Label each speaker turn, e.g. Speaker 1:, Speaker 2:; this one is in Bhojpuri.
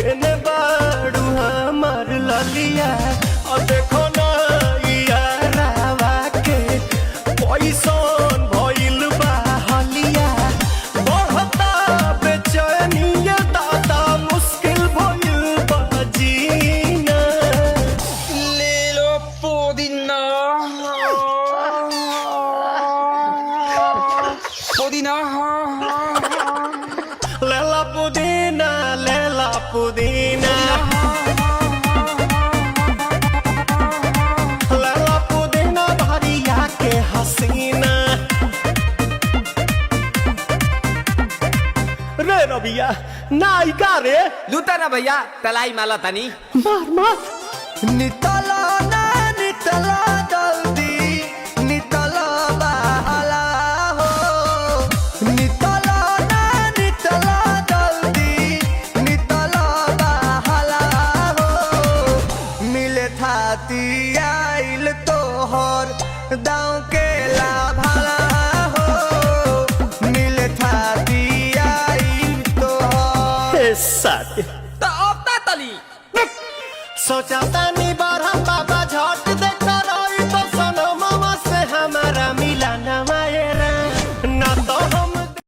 Speaker 1: केने बाड़ू हमार ललिया और देखो ना यारावा के पैसन भइल बा हलिया बढ़ता बेचैनिया दादा मुश्किल भइल बा जीना
Speaker 2: ले लो पुदीना पुदीना
Speaker 1: लेला पुदीना लेला पुदीना लेला पुदीना भरिया के हसीना रे रबिया नायिका रे
Speaker 2: लूटा ना भैया तलाई माला तनी
Speaker 1: मार मार नितला ना नितला जल्दी नितला बाला हो नितला ना नितला जल्दी नितला बाला हो मिले थाती आइल तोहर दाँव के लाभाला हो मिले थाती आइल तोहर साथी
Speaker 2: तो अब ता तली
Speaker 1: सोचा तानी